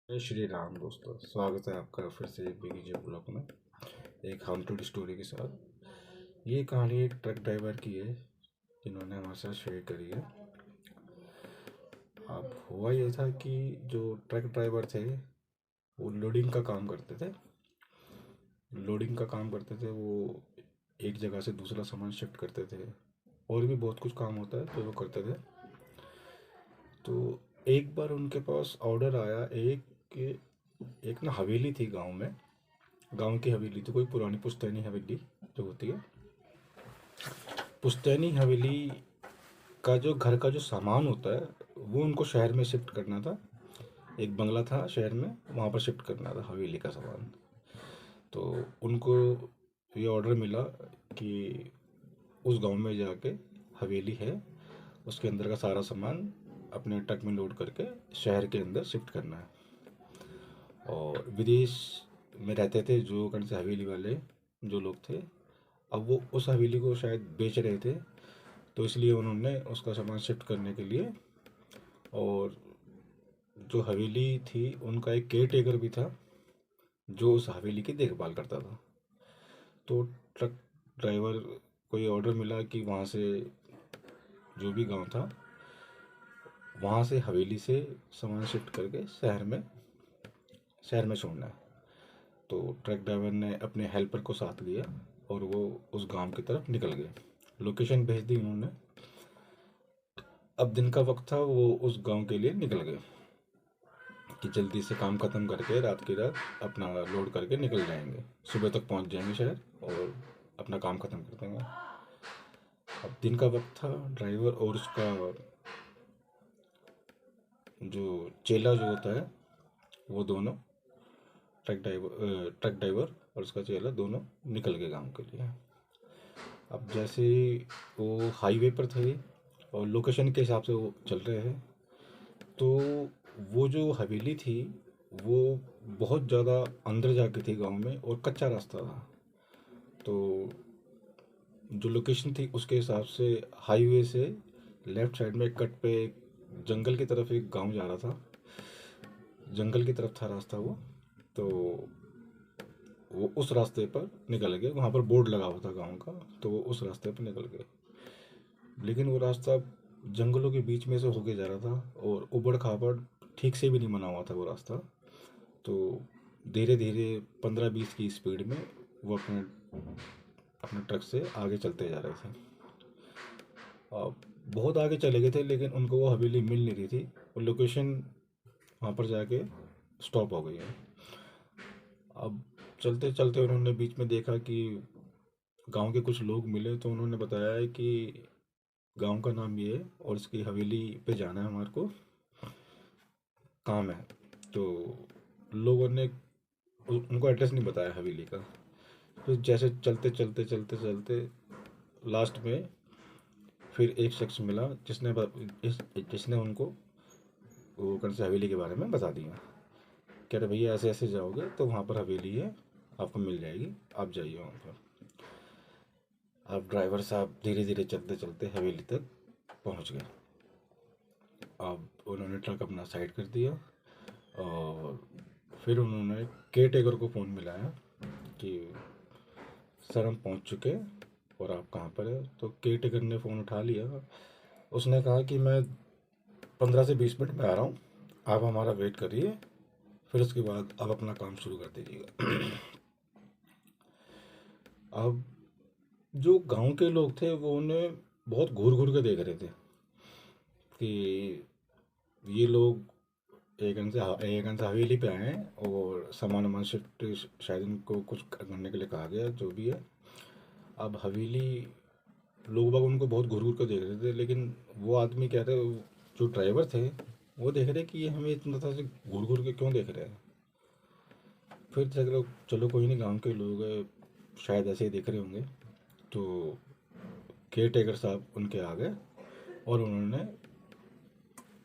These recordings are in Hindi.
जय श्री राम दोस्तों, स्वागत है आपका फिर से एक बीके ब्लॉग में एक हॉन्टेड स्टोरी के साथ। ये कहानी एक ट्रक ड्राइवर की है जिन्होंने हमारे साथ शेयर करी है। अब हुआ ये था कि जो ट्रक ड्राइवर थे वो लोडिंग का काम करते थे। वो एक जगह से दूसरा सामान शिफ्ट करते थे, और भी बहुत कुछ काम होता है तो वो करते थे। तो एक बार उनके पास ऑर्डर आया। एक ना हवेली थी गांव में। गांव की हवेली थी, कोई पुरानी पुश्तैनी हवेली जो होती है। पुश्तैनी हवेली का जो घर का जो सामान होता है वो उनको शहर में शिफ्ट करना था। एक बंगला था शहर में, वहाँ पर शिफ्ट करना था हवेली का सामान। तो उनको ये ऑर्डर मिला कि उस गांव में जाके हवेली है, उसके अंदर का सारा सामान अपने ट्रक में लोड करके शहर के अंदर शिफ्ट करना है। और विदेश में रहते थे जो कौन से हवेली वाले जो लोग थे, अब वो उस हवेली को शायद बेच रहे थे, तो इसलिए उन्होंने उसका सामान शिफ्ट करने के लिए। और जो हवेली थी उनका एक केयर टेकर भी था जो उस हवेली की देखभाल करता था। तो ट्रक ड्राइवर को ये ऑर्डर मिला कि वहाँ से जो भी गांव था वहाँ से हवेली से सामान शिफ्ट करके शहर में छोड़ना है। तो ट्रक ड्राइवर ने अपने हेल्पर को साथ लिया और वो उस गांव की तरफ निकल गए। लोकेशन भेज दी उन्होंने। अब दिन का वक्त था, वो उस गांव के लिए निकल गए कि जल्दी से काम ख़त्म करके रात की रात अपना लोड करके निकल जाएंगे, सुबह तक पहुंच जाएंगे शहर और अपना काम ख़त्म कर देंगे। अब दिन का वक्त था। ड्राइवर और उसका जो चेला जो होता है वो दोनों, ट्रक ड्राइवर और उसका चेला दोनों निकल गए गांव के लिए। अब जैसे वो हाईवे पर थे और लोकेशन के हिसाब से वो चल रहे हैं, तो वो जो हवेली थी वो बहुत ज़्यादा अंदर जाके थी गांव में और कच्चा रास्ता था। तो जो लोकेशन थी उसके हिसाब से हाईवे से लेफ्ट साइड में एक कट पे एक जंगल की तरफ एक गांव जा रहा था। जंगल की तरफ था रास्ता वो। तो वो उस रास्ते पर निकल गए, वहाँ पर बोर्ड लगा हुआ था गांव का, तो वो उस रास्ते पर निकल गए। लेकिन वो रास्ता जंगलों के बीच में से होके जा रहा था और उबड़ खाबड़ ठीक से भी नहीं बना हुआ था वो रास्ता। तो धीरे धीरे 15-20 की स्पीड में वो अपने अपने ट्रक से आगे चलते जा रहे थे। अब बहुत आगे चले गए थे लेकिन उनको वो हवेली मिल नहीं रही थी, और लोकेशन वहाँ पर जाके स्टॉप हो गई है। अब चलते चलते उन्होंने बीच में देखा कि गांव के कुछ लोग मिले, तो उन्होंने बताया है कि गांव का नाम ये है और इसकी हवेली पे जाना है, हमारे को काम है। तो लोगों ने उनको एड्रेस नहीं बताया हवेली का। फिर जैसे चलते चलते चलते चलते लास्ट में फिर एक शख्स मिला जिसने उनको वो कौन सी हवेली के बारे में बता दिया। कह रहे भैया ऐसे ऐसे जाओगे तो वहाँ पर हवेली है, आपको मिल जाएगी, आप जाइए वहाँ पर। अब ड्राइवर साहब धीरे धीरे चलते चलते हवेली तक पहुँच गए। अब उन्होंने ट्रक अपना साइड कर दिया और फिर उन्होंने केयर टेकर को फ़ोन मिलाया कि सर हम पहुंच चुके हैं और आप कहाँ पर है। तो केयर टेकर ने फ़ोन उठा लिया। उसने कहा कि मैं 15 से 20 मिनट में आ रहा हूँ, आप हमारा वेट करिए, फिर उसके बाद आप अपना काम शुरू कर दीजिएगा। अब जो गांव के लोग थे वो उन्हें बहुत घूर घूर के देख रहे थे कि ये लोग एक अंश हवेली पे आए हैं और सामान वामान शिफ्ट, शायद इनको कुछ करने के लिए कहा गया, जो भी है। अब हवेली लोग बाग उनको बहुत घूर घूर कर देख रहे थे, लेकिन वो आदमी कह रहे, जो ड्राइवर थे वो देख रहे कि ये हमें इतना तरह से घूर घूर के क्यों देख रहे हैं। फिर चलो चलो कोई नहीं, गांव के लोग हैं, शायद ऐसे ही देख रहे होंगे। तो केयर टेकर साहब उनके आ गए और उन्होंने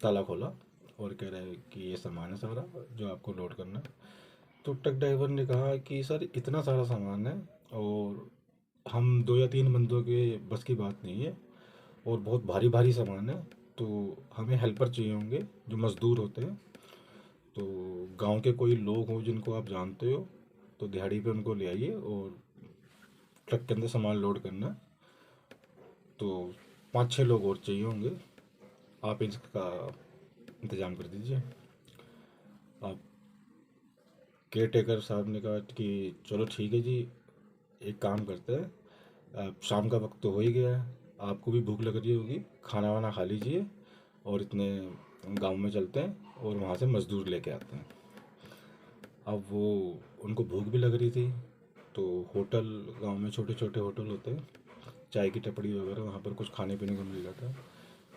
ताला खोला और कह रहे कि ये सामान है सारा जो आपको लोड करना है। तो ट्रक ड्राइवर ने कहा कि सर इतना सारा सामान है और हम 2 या 3 बंदों के बस की बात नहीं है, और बहुत भारी भारी सामान है, तो हमें हेल्पर चाहिए होंगे जो मज़दूर होते हैं, तो गांव के कोई लोग हो जिनको आप जानते हो तो दिहाड़ी पे उनको ले आइए और ट्रक के अंदर सामान लोड करना है। तो 5-6 लोग और चाहिए होंगे, आप इसका इंतज़ाम कर दीजिए। आप केयर टेकर साहब ने कहा कि चलो ठीक है जी, एक काम करते हैं, अब शाम का वक्त तो हो ही गया है, आपको भी भूख लग रही होगी, खाना वाना खा लीजिए और इतने गांव में चलते हैं और वहाँ से मज़दूर लेके आते हैं। अब वो उनको भूख भी लग रही थी, तो होटल, गांव में छोटे छोटे होटल होते हैं, चाय की टपड़ी वगैरह, वहाँ पर कुछ खाने पीने को मिल जाता है।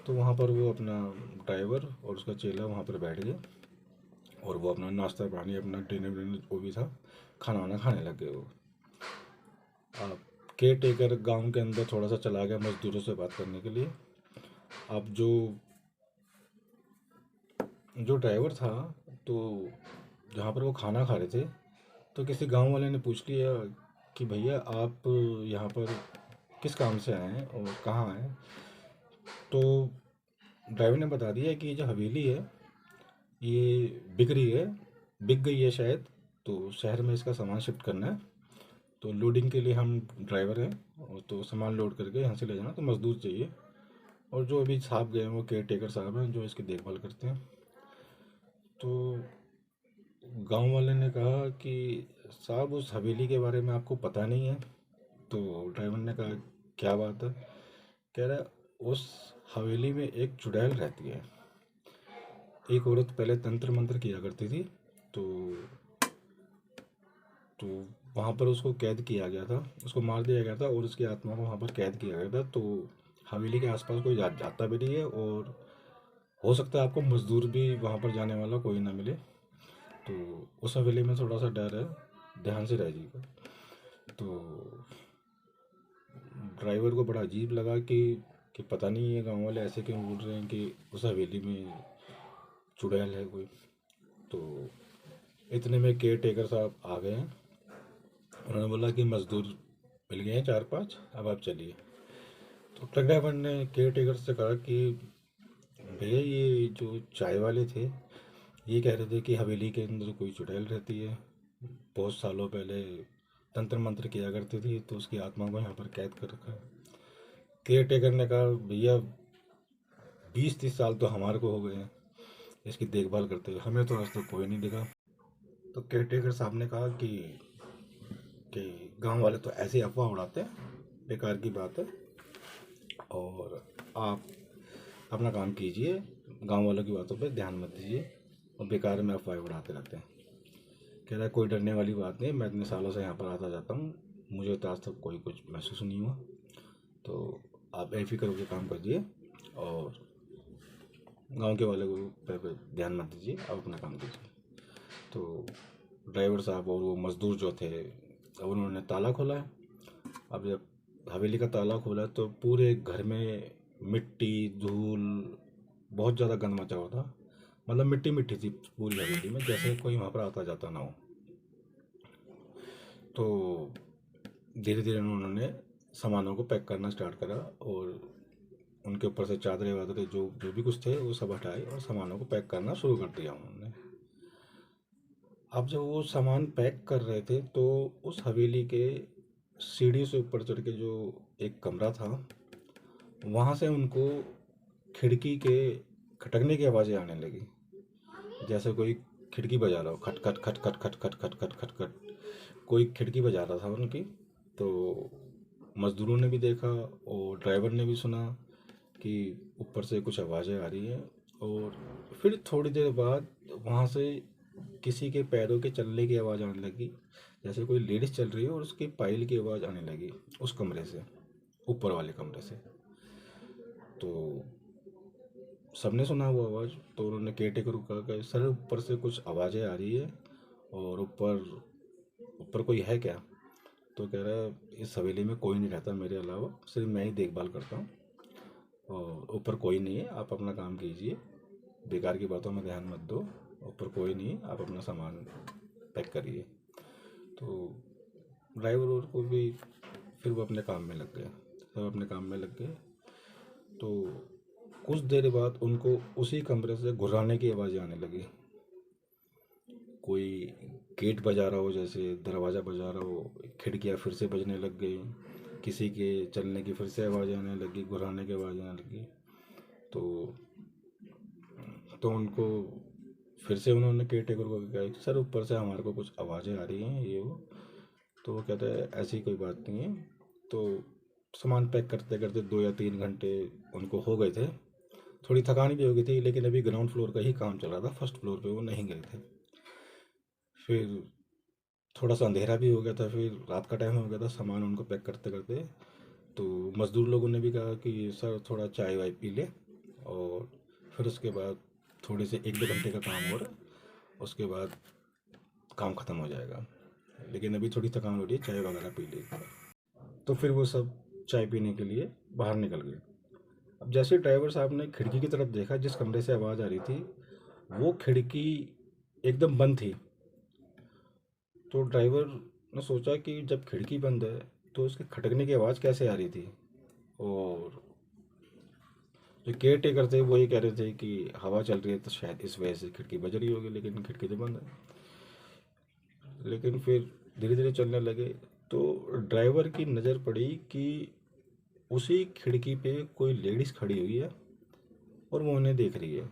तो वहाँ पर वो अपना ड्राइवर और उसका चेला वहाँ पर बैठ गए और वो अपना नाश्ता पानी, अपना डिनर विनर जो भी था, खाना वाना खाने लग गए वो। अब केयर टेकर गाँव के अंदर थोड़ा सा चला गया मज़दूरों से बात करने के लिए। अब जो जो ड्राइवर था, तो जहाँ पर वो खाना खा रहे थे, तो किसी गांव वाले ने पूछ लिया कि भैया आप यहाँ पर किस काम से आए हैं और कहाँ आए हैं। तो ड्राइवर ने बता दिया कि ये जो हवेली है ये बिक रही है, बिक गई है शायद, तो शहर में इसका सामान शिफ्ट करना है, तो लोडिंग के लिए हम ड्राइवर हैं, और तो सामान लोड करके यहाँ से ले जाना, तो मज़दूर चाहिए। और जो अभी साहब गए हैं वो केयर टेकर साहब हैं जो इसकी देखभाल करते हैं। तो गांव वाले ने कहा कि साहब उस हवेली के बारे में आपको पता नहीं है। तो ड्राइवर ने कहा क्या बात है। कह रहा उस हवेली में एक चुड़ैल रहती है, एक औरत पहले तंत्र मंत्र किया करती थी। तो तो वहाँ पर उसको कैद किया गया था, उसको मार दिया गया था और उसकी आत्मा को वहाँ पर कैद किया गया था। तो हवेली के आसपास कोई जाता भी नहीं है और हो सकता है आपको मजदूर भी वहाँ पर जाने वाला कोई ना मिले। तो उस हवेली में थोड़ा सा डर है, ध्यान से रहिएगा। तो ड्राइवर को बड़ा अजीब लगा कि पता नहीं ये गांव वाले ऐसे क्यों बोल रहे हैं कि उस हवेली में चुड़ैल है कोई। तो इतने में केयर टेकर साहब आ गए हैं, उन्होंने बोला कि मज़दूर मिल गए हैं 4-5, अब आप चलिए। तो ट्रक ड्राइवर ने केयर टेकर से कहा कि भैया ये जो चाय वाले थे ये कह रहे थे कि हवेली के अंदर कोई चुड़ैल रहती है, बहुत सालों पहले तंत्र मंत्र किया करती थी तो उसकी आत्मा को यहाँ पर कैद कर रखा है। केयर टेकर ने कहा भैया 20-30 साल तो हमारे को हो गए हैं इसकी देखभाल करते हुए, हमें तो आज तक कोई नहीं दिखा। तो केयर टेकर साहब ने कहा कि गांव वाले तो ऐसे ही अफवाह उड़ाते हैं, बेकार की बात है, और आप अपना काम कीजिए, गांव वालों की बातों पर ध्यान मत दीजिए और बेकार में अफवाह उड़ाते रहते हैं। कह रहा है कोई डरने वाली बात नहीं, मैं इतने सालों से यहाँ पर आता जाता हूँ, मुझे तो आज तक कोई कुछ महसूस नहीं हुआ। तो आप बेफिक्र होकर काम करिए और गांव के वाले को पे ध्यान मत दीजिए, आप अपना काम कीजिए। तो ड्राइवर साहब और वो मज़दूर जो थे, अब उन्होंने ताला खोला है। अब जब हवेली का ताला खोला तो पूरे घर में मिट्टी, धूल, बहुत ज़्यादा गंद मचा हुआ था, मतलब मिट्टी मिट्टी थी पूरी हवेली में, जैसे कोई वहाँ पर आता जाता ना हो। तो धीरे धीरे उन्होंने सामानों को पैक करना स्टार्ट करा और उनके ऊपर से चादरें वादरें जो जो भी कुछ थे वो सब हटाए और सामानों को पैक करना शुरू कर दिया उन्होंने। अब जब वो सामान पैक कर रहे थे तो उस हवेली के सीढ़ी से ऊपर चढ़ के जो एक कमरा था, वहाँ से उनको खिड़की के खटकने की आवाज़ें आने लगी, जैसे कोई खिड़की बजा रहा हो, खट खट खट खट खट खट खट खट खट खट, कोई खिड़की बजा रहा था उनकी। तो मज़दूरों ने भी देखा और ड्राइवर ने भी सुना कि ऊपर से कुछ आवाज़ें आ रही हैं। और फिर थोड़ी देर बाद वहाँ से किसी के पैरों के चलने की आवाज़ आने लगी, जैसे कोई लेडीज़ चल रही है और उसकी पायल की आवाज़ आने लगी उस कमरे से, ऊपर वाले कमरे से। तो सबने सुना वो आवाज़, तो उन्होंने केयर टेकर को कहा कि सर ऊपर से कुछ आवाज़ें आ रही है और ऊपर ऊपर कोई है क्या। तो कह रहा है इस हवेली में कोई नहीं रहता मेरे अलावा, सिर्फ मैं ही देखभाल करता हूँ और ऊपर कोई नहीं है, आप अपना काम कीजिए, बेकार की बातों में ध्यान मत दो, ऊपर कोई नहीं है, आप अपना सामान पैक करिए। तो ड्राइवर और को भी फिर वो अपने काम में लग गया, सब अपने काम में लग गए। तो कुछ देर बाद उनको उसी कमरे से घुर्राने की आवाज़ें आने लगी। कोई गेट बजा रहा हो, जैसे दरवाज़ा बजा रहा हो, खिड़कियाँ फिर से बजने लग गई, किसी के चलने की फिर से आवाज़ आने लगी, गुर्राने की आवाज़ आने लगी। तो उनको फिर से उन्होंने केयर टेकर को कहा कि सर ऊपर से हमारे को कुछ आवाज़ें आ रही हैं ये वो। तो वो कहता है ऐसी कोई बात नहीं है। तो सामान पैक करते करते 2 या 3 घंटे उनको हो गए थे। थोड़ी थकान भी हो गई थी, लेकिन अभी ग्राउंड फ्लोर का ही काम चल रहा था, फर्स्ट फ्लोर पे वो नहीं गए थे। फिर थोड़ा सा अंधेरा भी हो गया था, फिर रात का टाइम हो गया था सामान उनको पैक करते करते। तो मज़दूर लोगों ने भी कहा कि सर थोड़ा चाय वाय पी ले, और फिर उसके बाद थोड़े से 1-2 घंटे का काम और उसके बाद काम ख़त्म हो जाएगा, लेकिन अभी थोड़ी थकान हो रही है, चाय वगैरह पी ले। तो फिर वो सब चाय पीने के लिए बाहर निकल गए। अब जैसे ड्राइवर साहब ने खिड़की की तरफ देखा, जिस कमरे से आवाज़ आ रही थी वो खिड़की एकदम बंद थी। तो ड्राइवर ने सोचा कि जब खिड़की बंद है तो उसके खटकने की आवाज़ कैसे आ रही थी। और जो केयर टेकर थे वो ये कह रहे थे कि हवा चल रही है तो शायद इस वजह से खिड़की बज रही होगी, लेकिन खिड़की तो बंद है। लेकिन फिर धीरे धीरे चलने लगे तो ड्राइवर की नज़र पड़ी कि उसी खिड़की पे कोई लेडीज़ खड़ी हुई है और वो उन्हें देख रही है।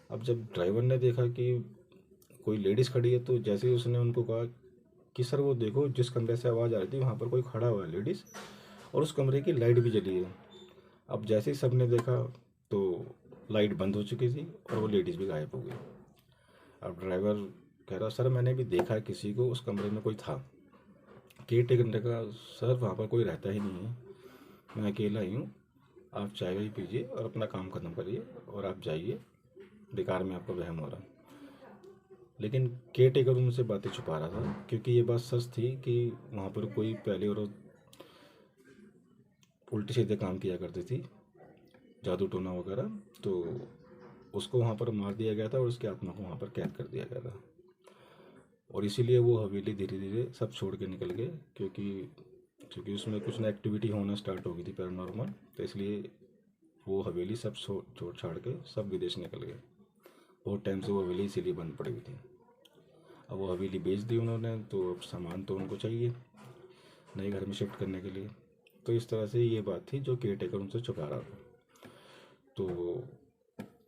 अब जब ड्राइवर ने देखा कि कोई लेडीज़ खड़ी है, तो जैसे ही उसने उनको कहा कि सर वो देखो जिस कमरे से आवाज़ आ रही थी वहाँ पर कोई खड़ा हुआ है लेडीज़, और उस कमरे की लाइट भी जली है। अब जैसे ही सबने देखा तो लाइट बंद हो चुकी थी और वो लेडीज़ भी गायब हो गई। अब ड्राइवर कह रहा सर मैंने भी देखा किसी को, उस कमरे में कोई था। केयर टेकर ने कहा सर वहाँ पर कोई रहता ही नहीं है, मैं अकेला ही हूँ, आप चाय वाय पीजिए और अपना काम ख़त्म करिए और आप जाइए, बेकार में आपको वहम हो रहा है। लेकिन केयर टेकर उनसे बातें छुपा रहा था, क्योंकि ये बात सच थी कि वहाँ पर कोई पहले और उल्टे सीधे काम किया करती थी, जादू टोना वगैरह। तो उसको वहाँ पर मार दिया गया था और उसकी आत्मा को वहाँ पर कैद कर दिया गया था। और इसीलिए वो हवेली धीरे धीरे सब छोड़ के निकल गए, क्योंकि क्योंकि उसमें कुछ ना एक्टिविटी होना स्टार्ट हो गई थी पैरानॉर्मल। तो इसलिए वो हवेली सब छोड़ छाड़ के सब विदेश निकल गए। बहुत टाइम से वो हवेली इसीलिए बंद पड़ी हुई थी। अब वो हवेली बेच दी उन्होंने, तो अब सामान तो उनको चाहिए नए घर में शिफ्ट करने के लिए। तो इस तरह से ये बात थी जो केयर टेकर उनसे छुपा रहा था। तो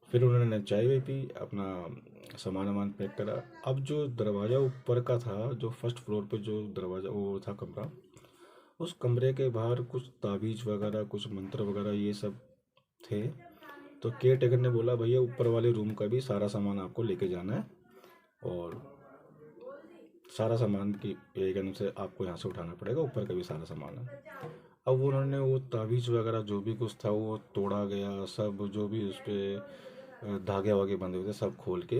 फिर उन्होंने चाय वाय पी, अपना सामान वामान पैक करा। अब जो दरवाज़ा ऊपर का था, जो फर्स्ट फ्लोर पे जो दरवाज़ा वो था कमरा, उस कमरे के बाहर कुछ ताबीज़ वगैरह, कुछ मंत्र वगैरह ये सब थे। तो केयर टेकर ने बोला भैया ऊपर वाले रूम का भी सारा सामान आपको लेके जाना है, और सारा सामान की एक अनुसार से आपको यहाँ से उठाना पड़ेगा, ऊपर का भी सारा सामान है। अब उन्होंने वो ताबीज़ वगैरह जो भी कुछ था वो तोड़ा गया, सब जो भी उस पर धागे वागे बंधे हुए थे सब खोल के।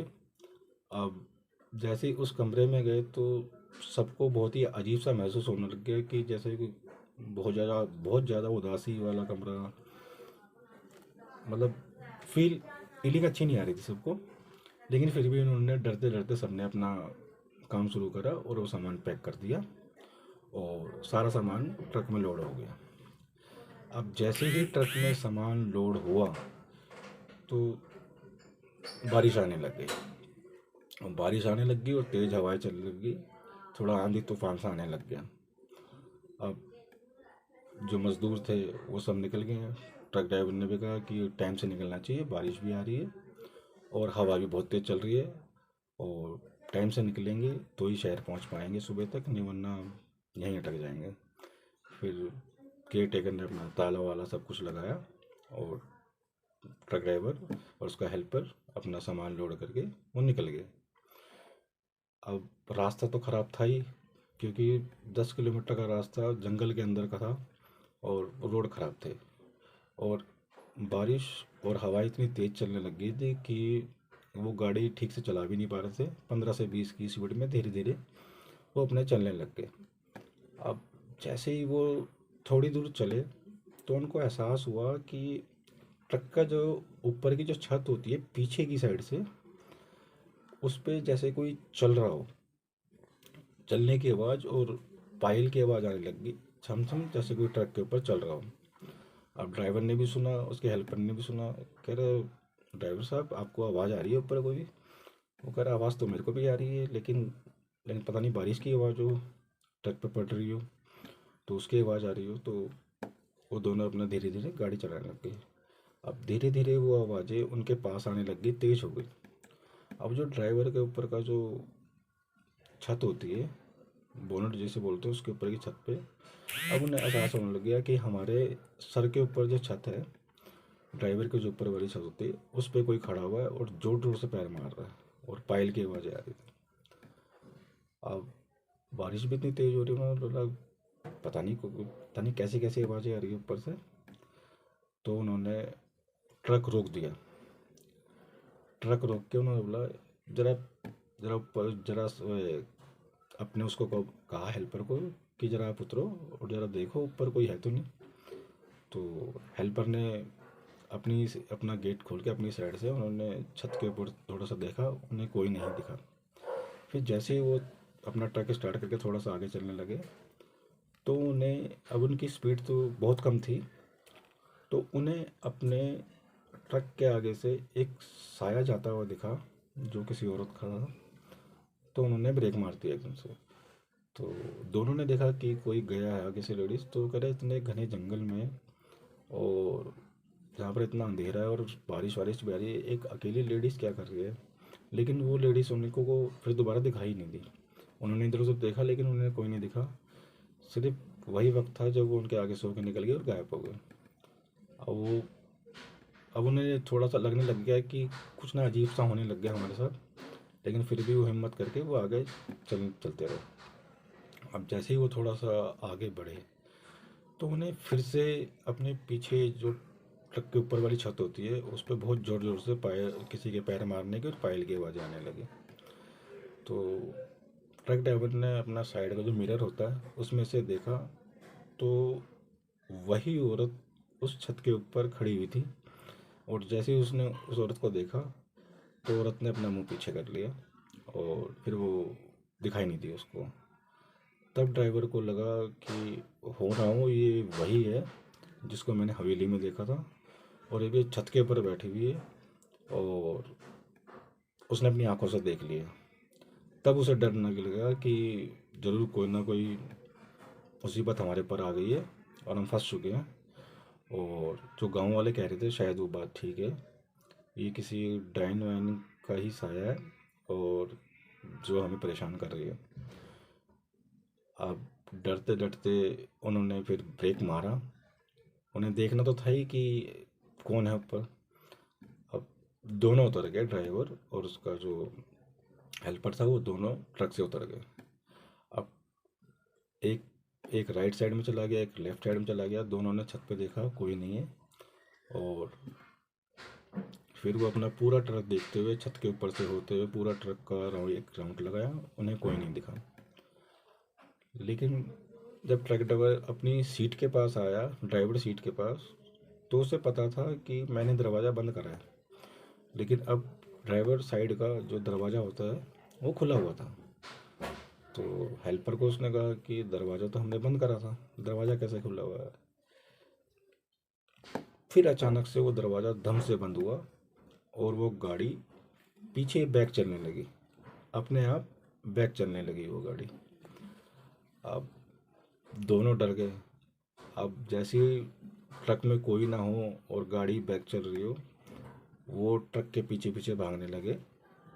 अब जैसे ही उस कमरे में गए तो सबको बहुत ही अजीब सा महसूस होने लग गया, कि जैसे कि बहुत ज़्यादा उदासी वाला कमरा, मतलब फीलिंग अच्छी नहीं आ रही थी सबको। लेकिन फिर भी उन्होंने डरते डरते सबने अपना काम शुरू करा और वो सामान पैक कर दिया और सारा सामान ट्रक में लोड हो गया। अब जैसे ही ट्रक में सामान लोड हुआ तो बारिश आने लग गई, और बारिश आने लग गई और तेज़ हवाएं चलने लग गई, थोड़ा आंधी तूफान सा आने लग गया। अब जो मज़दूर थे वो सब निकल गए हैं। ट्रक ड्राइवर ने भी कहा कि टाइम से निकलना चाहिए, बारिश भी आ रही है और हवा भी बहुत तेज़ चल रही है, और टाइम से निकलेंगे तो ही शहर पहुंच पाएंगे सुबह तक, नहीं वरना यहीं अटक जाएंगे। फिर केयर टेकर ने अपना ताला वाला सब कुछ लगाया और ट्रक ड्राइवर और उसका हेल्पर अपना सामान लोड करके वो निकल गए। अब रास्ता तो ख़राब था ही, क्योंकि 10 किलोमीटर का रास्ता जंगल के अंदर का था और रोड ख़राब थे, और बारिश और हवा इतनी तेज़ चलने लग गई थी कि वो गाड़ी ठीक से चला भी नहीं पा रहे थे। 15 से 20 की स्पीड में धीरे धीरे वो अपने चलने लग गए। अब जैसे ही वो थोड़ी दूर चले तो उनको एहसास हुआ कि ट्रक का जो ऊपर की जो छत होती है पीछे की साइड से, उस पे जैसे कोई चल रहा हो, चलने की आवाज़ और पायल की आवाज़ आने लग गई, छम छम, जैसे कोई ट्रक के ऊपर चल रहा हो। अब ड्राइवर ने भी सुना, उसके हेल्पर ने भी सुना, कह रहे ड्राइवर साहब आपको आवाज़ आ रही है ऊपर कोई? वो कह रहा आवाज़ तो मेरे को भी आ रही है, लेकिन पता नहीं बारिश की आवाज़ हो, ट्रक पे पड़ रही हो, तो उसकी आवाज़ आ रही हो। तो वो दोनों अपना धीरे धीरे गाड़ी चलाने लग गए। अब धीरे धीरे वो आवाज़ें उनके पास आने लग गई, तेज़ हो गई। अब जो ड्राइवर के ऊपर का जो छत होती है, बोनट जैसे बोलते हैं, उसके ऊपर की छत पे अब उन्हें एहसास होने लग गया कि हमारे सर के ऊपर जो छत है, ड्राइवर के जो ऊपर वाली छत होती है, उस पर कोई खड़ा हुआ है और जोर जोर से पैर मार रहा है और पायल की आवाज़ें आ रही थी। अब बारिश भी इतनी तेज़ हो रही है, उन्होंने बोला पता नहीं कैसी कैसी आवाज़ें आ रही है ऊपर से। तो उन्होंने ट्रक रोक दिया। ट्रक रोक के उन्होंने बोला जरा जरा ऊपर जरा अपने उसको कहा हेल्पर को कि जरा आप उतरो और जरा देखो ऊपर कोई है तो नहीं। तो हेल्पर ने अपना गेट खोल के अपनी साइड से उन्होंने छत के ऊपर थोड़ा सा देखा, उन्हें कोई नहीं दिखा। फिर जैसे ही वो अपना ट्रक स्टार्ट करके थोड़ा सा आगे चलने लगे, तो उन्हें अब उनकी स्पीड तो बहुत कम थी, तो उन्हें अपने ट्रक के आगे से एक साया जाता हुआ दिखा जो किसी औरत का था। तो उन्होंने ब्रेक मार दिया एकदम से। तो दोनों ने देखा कि कोई गया है आगे से लेडीज़। तो कह रहे इतने घने जंगल में और जहाँ पर इतना अंधेरा है और बारिश वारिश भी आ रही है, एक अकेली लेडीज़ क्या कर रही है। लेकिन वो लेडीज़ उन्हीं को फिर दोबारा दिखाई नहीं दी। उन्होंने इधर उधर देखा लेकिन उन्हें कोई नहीं दिखा। सिर्फ वही वक्त था जब वो उनके आगे सो के निकल गए और गायब हो गए। अब वो अब उन्हें थोड़ा सा लगने लग गया कि कुछ ना अजीब सा होने लग गया हमारे साथ। लेकिन फिर भी वो हिम्मत करके वो आगे चलते रहे। अब जैसे ही वो थोड़ा सा आगे बढ़े, तो उन्हें फिर से अपने पीछे जो ट्रक के ऊपर वाली छत होती है उस पर बहुत ज़ोर ज़ोर से पैर, किसी के पैर मारने की और पायल की आवाज़ें आने लगी। तो ट्रक ड्राइवर ने अपना साइड का जो मिरर होता है उसमें से देखा, तो वही औरत उस छत के ऊपर खड़ी हुई थी। और जैसे ही उसने उस औरत को देखा, तो औरत ने अपना मुंह पीछे कर लिया और फिर वो दिखाई नहीं दी उसको। तब ड्राइवर को लगा कि हो रहा हूँ ये वही है जिसको मैंने हवेली में देखा था, और ये भी छत के ऊपर बैठी हुई है और उसने अपनी आंखों से देख लिया। तब उसे डर लगने लगा कि ज़रूर कोई ना कोई मुसीबत हमारे पर आ गई है और हम फंस चुके हैं। और जो गांव वाले कह रहे थे शायद वो बात ठीक है, ये किसी डाइन वाइन का ही साया है और जो हमें परेशान कर रही है। अब डरते डरते उन्होंने फिर ब्रेक मारा। उन्हें देखना तो था ही कि कौन है ऊपर। अब दोनों उतर गए, ड्राइवर और उसका जो हेल्पर था, वो दोनों ट्रक से उतर गए। अब एक एक राइट साइड में चला गया, एक लेफ्ट साइड में चला गया। दोनों ने छत पे देखा कोई नहीं है, और फिर वो अपना पूरा ट्रक देखते हुए छत के ऊपर से होते हुए पूरा ट्रक का एक राउंड लगाया, उन्हें कोई नहीं दिखा। लेकिन जब ट्रक ड्राइवर अपनी सीट के पास आया, ड्राइवर सीट के पास, तो उसे पता था कि मैंने दरवाज़ा बंद करा है। लेकिन अब ड्राइवर साइड का जो दरवाज़ा होता है वो खुला हुआ था। तो हेल्पर को उसने कहा कि दरवाज़ा तो हमने बंद करा था, दरवाज़ा कैसे खुला हुआ है। फिर अचानक से वो दरवाज़ा धम से बंद हुआ और वो गाड़ी पीछे बैक चलने लगी, अपने आप बैक चलने लगी वो गाड़ी। अब दोनों डर गए। अब जैसे ही ट्रक में कोई ना हो और गाड़ी बैक चल रही हो, वो ट्रक के पीछे पीछे भागने लगे।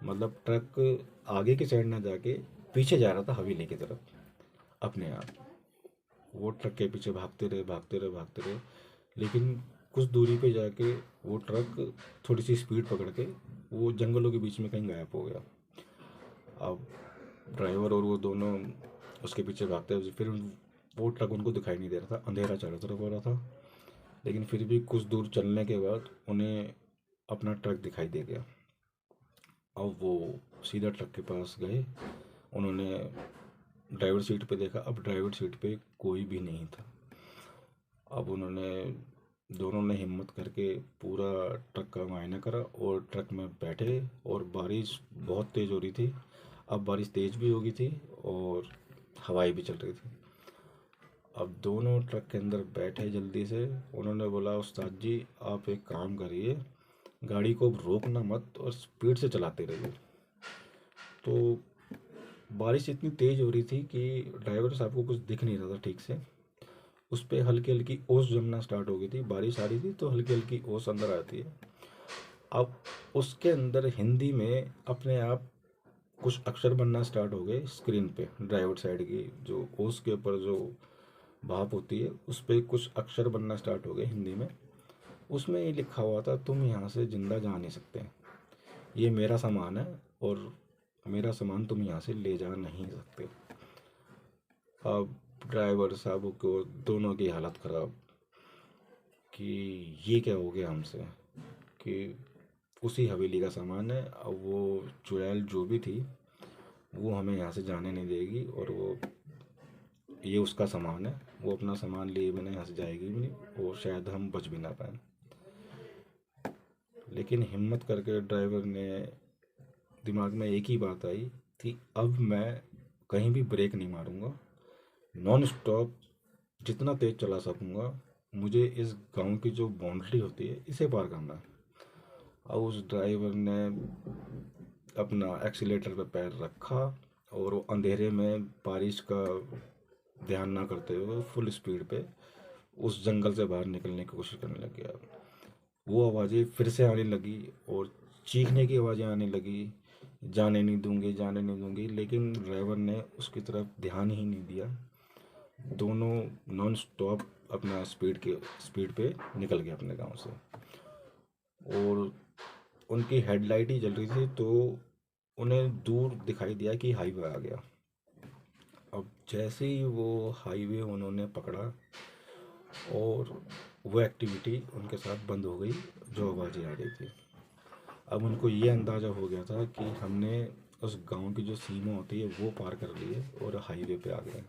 मतलब ट्रक आगे की साइड ना जाके पीछे जा रहा था हवेली की तरफ अपने आप। वो ट्रक के पीछे भागते रहे भागते रहे भागते रहे, लेकिन कुछ दूरी पे जाके वो ट्रक थोड़ी सी स्पीड पकड़ के वो जंगलों के बीच में कहीं गायब हो गया। अब ड्राइवर और वो दोनों उसके पीछे भागते हुए, फिर वो ट्रक उनको दिखाई नहीं दे रहा था, अंधेरा चारों तरफ हो रहा था। लेकिन फिर भी कुछ दूर चलने के बाद उन्हें अपना ट्रक दिखाई दे गया। अब वो सीधा ट्रक के पास गए, उन्होंने ड्राइवर सीट पे देखा। अब ड्राइवर सीट पे कोई भी नहीं था। अब उन्होंने दोनों ने हिम्मत करके पूरा ट्रक का मुआयना करा और ट्रक में बैठे। और बारिश बहुत तेज़ हो रही थी। अब बारिश तेज़ भी हो गई थी और हवाएं भी चल रही थी। अब दोनों ट्रक के अंदर बैठे जल्दी से। उन्होंने बोला उस्ताद जी आप एक काम करिए, गाड़ी को रोकना मत और स्पीड से चलाते रहिए। तो बारिश इतनी तेज़ हो रही थी कि ड्राइवर साहब को कुछ दिख नहीं रहा था ठीक से। उस पे हल्की हल्की ओस जमना स्टार्ट हो गई थी, बारिश आ रही थी तो हल्की हल्की ओस अंदर आती है। अब उसके अंदर हिंदी में अपने आप कुछ अक्षर बनना स्टार्ट हो गए स्क्रीन पे। ड्राइवर साइड की जो ओस के ऊपर जो भाप होती है उस पे कुछ अक्षर बनना स्टार्ट हो गए हिंदी में। उसमें ये लिखा हुआ था, तुम यहाँ से जिंदा जा नहीं सकते, ये मेरा सामान है और मेरा सामान तुम यहाँ से ले जा नहीं सकते। अब ड्राइवर साहब को दोनों की हालत ख़राब कि ये क्या हो गया हमसे, कि उसी हवेली का सामान है, अब वो चुड़ैल जो भी थी वो हमें यहाँ से जाने नहीं देगी और वो ये उसका सामान है, वो अपना सामान लिए बिना यहाँ से जाएगी भी नहीं और शायद हम बच भी ना पाए। लेकिन हिम्मत करके ड्राइवर ने, दिमाग में एक ही बात आई कि अब मैं कहीं भी ब्रेक नहीं मारूंगा, नॉन स्टॉप जितना तेज़ चला सकूंगा, मुझे इस गांव की जो बाउंड्री होती है इसे पार करना है। अब उस ड्राइवर ने अपना एक्सीलेटर पे पैर रखा और वो अंधेरे में बारिश का ध्यान ना करते हुए फुल स्पीड पे उस जंगल से बाहर निकलने की कोशिश करने लग गया। वो आवाज़ें फिर से आने लगी और चीखने की आवाज़ें आने लगी, जाने नहीं दूंगी जाने नहीं दूंगी, लेकिन ड्राइवर ने उसकी तरफ ध्यान ही नहीं दिया। दोनों नॉन स्टॉप अपना स्पीड पे निकल गए अपने गांव से। और उनकी हेडलाइट ही जल रही थी तो उन्हें दूर दिखाई दिया कि हाईवे आ गया। अब जैसे ही वो हाईवे उन्होंने पकड़ा और वो एक्टिविटी उनके साथ बंद हो गई जो आवाज़ें आ रही थी। अब उनको ये अंदाज़ा हो गया था कि हमने उस गांव की जो सीमा होती है वो पार कर ली है और हाईवे पे आ गए।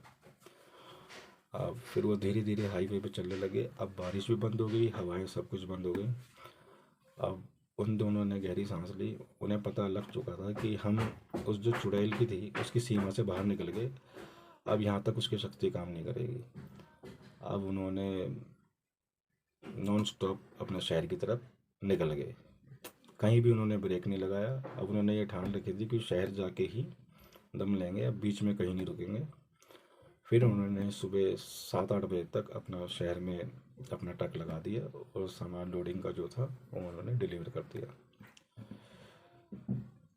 अब फिर वो धीरे धीरे हाईवे पे चलने लगे। अब बारिश भी बंद हो गई, हवाएं सब कुछ बंद हो गई। अब उन दोनों ने गहरी सांस ली। उन्हें पता लग चुका था कि हम उस जो चुड़ैल की थी उसकी सीमा से बाहर निकल गए, अब यहाँ तक उसकी शक्ति काम नहीं करेगी। अब उन्होंने नॉन स्टॉप अपने शहर की तरफ निकल गए, कहीं भी उन्होंने ब्रेक नहीं लगाया। अब उन्होंने ये ठान रखी थी कि शहर जाके ही दम लेंगे, अब बीच में कहीं नहीं रुकेंगे। फिर उन्होंने सुबह 7-8 बजे तक अपना शहर में अपना ट्रक लगा दिया और सामान लोडिंग का जो था वो उन्होंने डिलीवर कर दिया।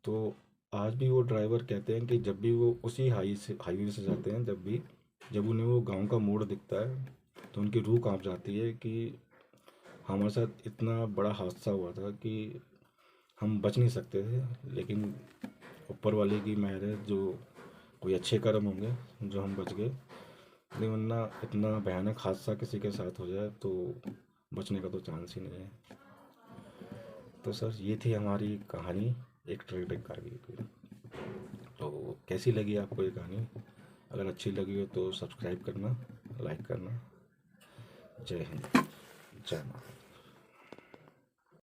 तो आज भी वो ड्राइवर कहते हैं कि जब भी वो उसी हाईवे से जाते हैं, जब उन्हें वो गांव का मोड़ दिखता है तो उनकी रूह कांप जाती है कि हमारे साथ इतना बड़ा हादसा हुआ था कि हम बच नहीं सकते थे, लेकिन ऊपर वाले की मेहर है, जो कोई अच्छे कर्म होंगे जो हम बच गए। नहीं वरना इतना भयानक हादसा किसी के साथ हो जाए तो बचने का तो चांस ही नहीं है। तो सर ये थी हमारी कहानी, एक ट्रेडिंग कहानी की। तो कैसी लगी आपको ये कहानी? अगर अच्छी लगी हो तो सब्सक्राइब करना, लाइक करना। जय हिंद, जय माता।